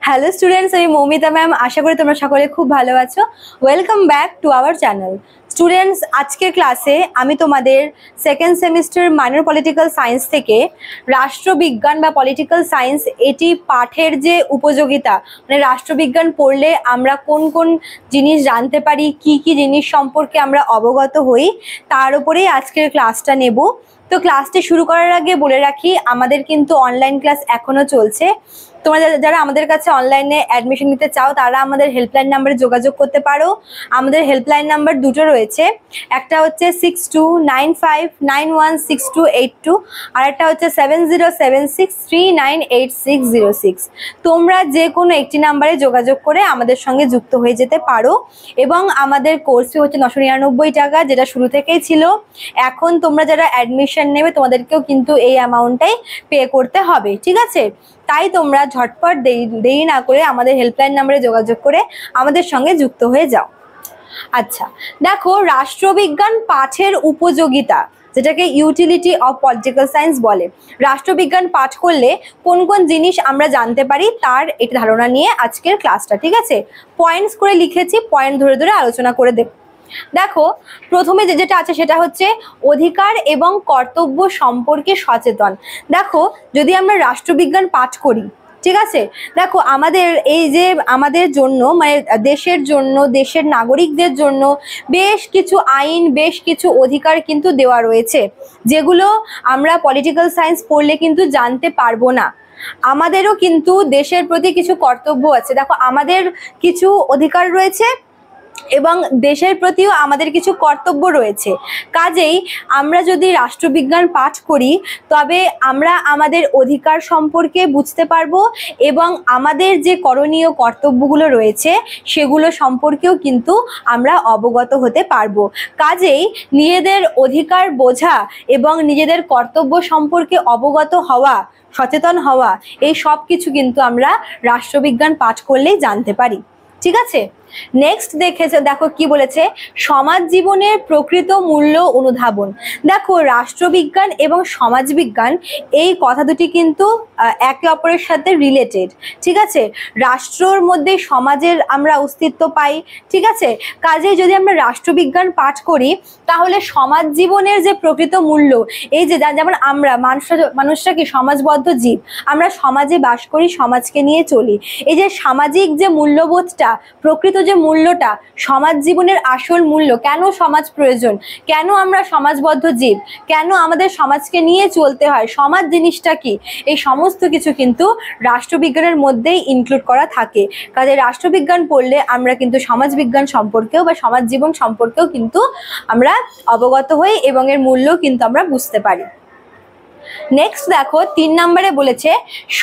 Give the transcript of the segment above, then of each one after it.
Hello students, আমি Moumita ma'am. আশা করি তোমরা সকলে খুব ভালো আছো। Welcome back to our channel. Students, আজকের ক্লাসে আমি তোমাদের second semester minor political science থেকে রাষ্ট্রবিজ্ঞান বা পলিটিক্যাল সায়েন্স এটি পাঠের যে উপযোগিতা, মানে রাষ্ট্রবিজ্ঞান পড়লে আমরা কোন কোন জিনিস জানতে পারি, কি কি জিনিস সম্পর্কে আমরা অবগত হই, তার উপরেই আজকের ক্লাসটা নেব। তো ক্লাসটি শুরু করার আগে বলে রাখি, আমাদের কিন্তু অনলাইন ক্লাস এখনো চলছে। তোমরা যারা আমাদের কাছে অনলাইনে অ্যাডমিশন নিতে চাও তারা আমাদের হেল্পলাইন নাম্বারে যোগাযোগ করতে পারো। আমাদের হেল্পলাইন নাম্বার দুটো রয়েছে, একটা হচ্ছে 6295916282, আর একটা হচ্ছে 7076398606। তোমরা যে কোনো একটি নাম্বারে যোগাযোগ করে আমাদের সঙ্গে যুক্ত হয়ে যেতে পারো। এবং আমাদের কোর্স ফি হচ্ছে 999 টাকা, যেটা শুরু থেকেই ছিল। এখন তোমরা যারা অ্যাডমিশন নেবে তোমাদেরকেও কিন্তু এই অ্যামাউন্টটাই পে করতে হবে, ঠিক আছে? তাই তোমরা ঝটপট দেরি না করে আমাদের হেল্পলাইন নাম্বারে যোগাযোগ করে আমাদের সঙ্গে যুক্ত হয়ে যাও। আচ্ছা, দেখো, রাষ্ট্রবিজ্ঞান পাঠের উপযোগিতা, যেটাকে ইউটিলিটি অফ পলিটিক্যাল সায়েন্স বলে। রাষ্ট্রবিজ্ঞান পাঠ করলে কোন কোন জিনিস আমরা জানতে পারি তার একটি ধারণা নিয়ে আজকের ক্লাসটা, ঠিক আছে? পয়েন্টস করে লিখেছি, পয়েন্ট ধরে ধরে আলোচনা করে দেব। দেখো, প্রথমে যেটা আছে সেটা হচ্ছে অধিকার এবং কর্তব্য সম্পর্কে সচেতন। দেখো, যদি আমরা রাষ্ট্রবিজ্ঞান পাঠ করি, ঠিক আছে, দেখো আমাদের এই যে আমাদের জন্য, মানে দেশের জন্য, দেশের নাগরিকদের জন্য বেশ কিছু আইন, বেশ কিছু অধিকার কিন্তু দেওয়া রয়েছে, যেগুলো আমরা পলিটিক্যাল সায়েন্স পড়লে কিন্তু জানতে পারবো না। আমাদেরও কিন্তু দেশের প্রতি কিছু কর্তব্য আছে। দেখো, আমাদের কিছু অধিকার রয়েছে এবং দেশের প্রতিও আমাদের কিছু কর্তব্য রয়েছে। কাজেই আমরা যদি রাষ্ট্রবিজ্ঞান পাঠ করি তবে আমরা আমাদের অধিকার সম্পর্কে বুঝতে পারবো এবং আমাদের যে করণীয় কর্তব্যগুলো রয়েছে সেগুলো সম্পর্কেও কিন্তু আমরা অবগত হতে পারবো। কাজেই নিজেদের অধিকার বোঝা এবং নিজেদের কর্তব্য সম্পর্কে অবগত হওয়া, সচেতন হওয়া, এই সব কিছু কিন্তু আমরা রাষ্ট্রবিজ্ঞান পাঠ করলেই জানতে পারি, ঠিক আছে? নেক্সট দেখো কি বলেছে, সমাজ জীবনের প্রকৃত মূল্য অনুধাবন। দেখো, রাষ্ট্রবিজ্ঞান এবং সমাজবিজ্ঞান এই কথা দুটি কিন্তু একে অপরের সাথে রিলেটেড, ঠিক আছে? রাষ্ট্রর মধ্যে সমাজের আমরা অস্তিত্ব পাই, ঠিক আছে? কাজেই যদি আমরা রাষ্ট্রবিজ্ঞান পাঠ করি তাহলে সমাজ জীবনের যে প্রকৃত মূল্য, এই যে যেমন আমরা মানুষরা কি সমাজবদ্ধ জীব, আমরা সমাজে বাস করি, সমাজকে নিয়ে চলি। এই যে সামাজিক যে মূল্যবোধটা, প্রকৃত যে মূল্যটা, সমাজ জীবনের আসল মূল্য, কেন সমাজ প্রয়োজন, কেন আমরা সমাজবদ্ধ জীব, কেন আমাদের সমাজকে নিয়ে চলতে হয়, সমাজ জিনিসটা কি, এই সমস্ত কিছু কিন্তু রাষ্ট্রবিজ্ঞানের মধ্যেই ইনক্লুড করা থাকে। কাজে রাষ্ট্রবিজ্ঞান পড়লে আমরা কিন্তু সমাজবিজ্ঞান সম্পর্কেও বা সমাজ জীবন সম্পর্কেও কিন্তু আমরা অবগত হই এবং এর মূল্য কিন্তু আমরা বুঝতে পারি। নেক্সট দেখো, 3 নম্বরে বলেছে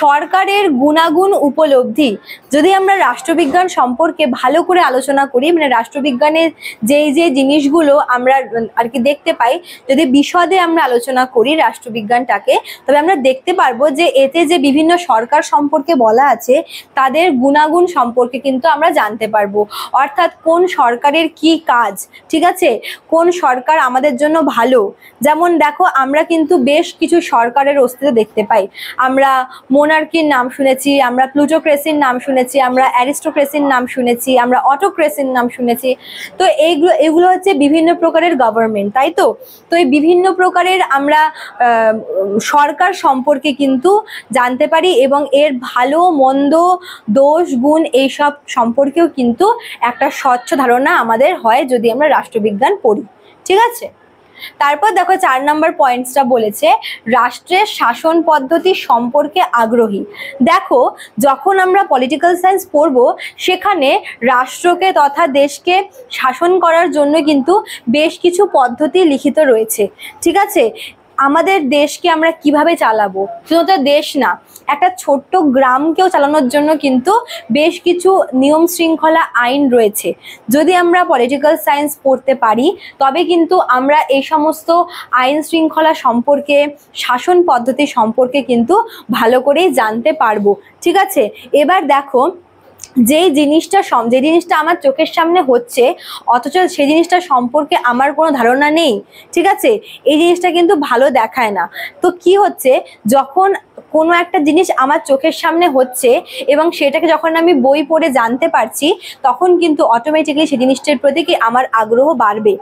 সরকারের গুণাগুণ উপলব্ধি। যদি আমরা রাষ্ট্রবিজ্ঞান সম্পর্কে ভালো করে আলোচনা করি, মানে রাষ্ট্রবিজ্ঞানের যে জিনিসগুলো আমরা আর কি দেখতে পাই, যদি বিশদে আমরা আলোচনা করি রাষ্ট্রবিজ্ঞানটাকে, তবে আমরা দেখতে পারবো যে এতে যে বিভিন্ন সরকার সম্পর্কে বলা আছে তাদের গুণাগুণ সম্পর্কে কিন্তু আমরা জানতে পারবো। অর্থাৎ কোন সরকারের কি কাজ, ঠিক আছে, কোন সরকার আমাদের জন্য ভালো। যেমন দেখো, আমরা কিন্তু বেশ কিছু সরকারের অস্তিত্ব দেখতে পাই। আমরা মোনার্কির নাম শুনেছি, আমরা প্লুটোক্রেসির নাম শুনেছি, আমরা অ্যারিস্টোক্রেসির নাম শুনেছি, আমরা অটোক্রেসির নাম শুনেছি। তো এগুলো হচ্ছে বিভিন্ন প্রকারের গভর্নমেন্ট, তাই তো? তো এই বিভিন্ন প্রকারের আমরা সরকার সম্পর্কে কিন্তু জানতে পারি এবং এর ভালো মন্দ, দোষ গুণ এইসব সম্পর্কেও কিন্তু একটা স্বচ্ছ ধারণা আমাদের হয় যদি আমরা রাষ্ট্রবিজ্ঞান পড়ি, ঠিক আছে? তারপর দেখো, 4 নম্বর পয়েন্টসটা বলেছে রাষ্ট্রের শাসন পদ্ধতি সম্পর্কে আগ্রহী। দেখো, যখন আমরা পলিটিক্যাল সায়েন্স পড়বো সেখানে রাষ্ট্রকে তথা দেশকে শাসন করার জন্য কিন্তু বেশ কিছু পদ্ধতি লিখিত রয়েছে, ঠিক আছে? আমাদের দেশকে আমরা কিভাবে চালাবো, শুধুমাত্র দেশ না, একটা ছোট্ট গ্রামকেও চালানোর জন্য কিন্তু বেশ কিছু নিয়ম শৃঙ্খলা, আইন রয়েছে। যদি আমরা পলিটিক্যাল সায়েন্স পড়তে পারি তবে কিন্তু আমরা এই সমস্ত আইন শৃঙ্খলা সম্পর্কে, শাসন পদ্ধতি সম্পর্কে কিন্তু ভালো করেই জানতে পারবো, ঠিক আছে? এবার দেখো, যে জিনিসটা আমার চোখের সামনে হচ্ছে, অথচ সেই জিনিসটা সম্পর্কে আমার কোনো ধারণা নেই, ঠিক আছে, এই জিনিসটা কিন্তু ভালো দেখায় না। তো কি হচ্ছে, যখন কোনো একটা জিনিস আমার চোখের সামনে হচ্ছে এবং সেটাকে যখন আমি বই পড়ে জানতে পারছি, তখন কিন্তু অটোমেটিক্যালি সেই জিনিসটার প্রতি কি আমার আগ্রহ বাড়বে।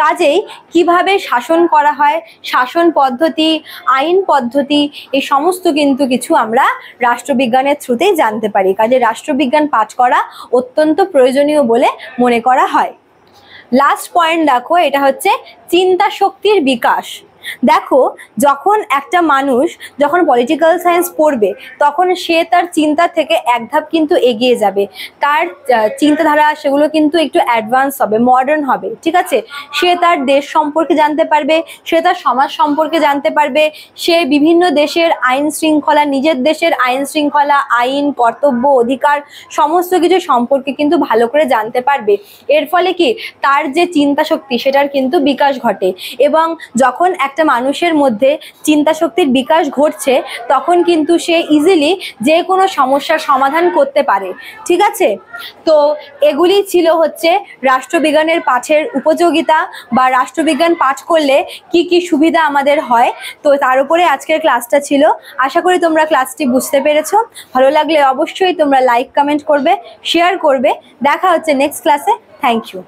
কাজেই কিভাবে শাসন করা হয়, শাসন পদ্ধতি, আইন পদ্ধতি, এই সমস্ত কিন্তু কিছু আমরা রাষ্ট্রবিজ্ঞানের থ্রুতেই জানতে পারি। কাজে রাষ্ট্রবিজ্ঞান পাঠ করা অত্যন্ত প্রয়োজনীয় বলে মনে করা হয়। লাস্ট পয়েন্ট দেখো, এটা হচ্ছে চিন্তা শক্তির বিকাশ। দেখো, যখন একটা মানুষ যখন পলিটিক্যাল সায়েন্স পড়বে, তখন সে তার চিন্তা থেকে এক ধাপ কিন্তু এগিয়ে যাবে, তার চিন্তাধারা সেগুলো কিন্তু একটু অ্যাডভান্স হবে, মডার্ন হবে, ঠিক আছে। সে তার দেশ সম্পর্কে জানতে পারবে, সে তার সমাজ সম্পর্কে জানতে পারবে, সে বিভিন্ন দেশের আইন শৃঙ্খলা, নিজের দেশের আইন শৃঙ্খলা, আইন, কর্তব্য, অধিকার সমস্ত কিছু সম্পর্কে কিন্তু ভালো করে জানতে পারবে। এর ফলে কি তার যে চিন্তা শক্তি সেটার কিন্তু বিকাশ ঘটে। এবং যখন একটা মানুষের মধ্যে চিন্তা শক্তির বিকাশ ঘটছে, তখন কিন্তু সে ইজিলি যে কোনো সমস্যার সমাধান করতে পারে, ঠিক আছে। তো এগুলি ছিল হচ্ছে রাষ্ট্রবিজ্ঞানের পাঠের উপযোগিতা, বা রাষ্ট্রবিজ্ঞান পাঠ করলে কি কি সুবিধা আমাদের হয়। তো তার উপরে আজকের ক্লাসটা ছিল। আশা করি তোমরা ক্লাসটি বুঝতে পেরেছো। ভালো লাগলে অবশ্যই তোমরা লাইক, কমেন্ট করবে, শেয়ার করবে। দেখা হচ্ছে নেক্সট ক্লাসে। Thank you.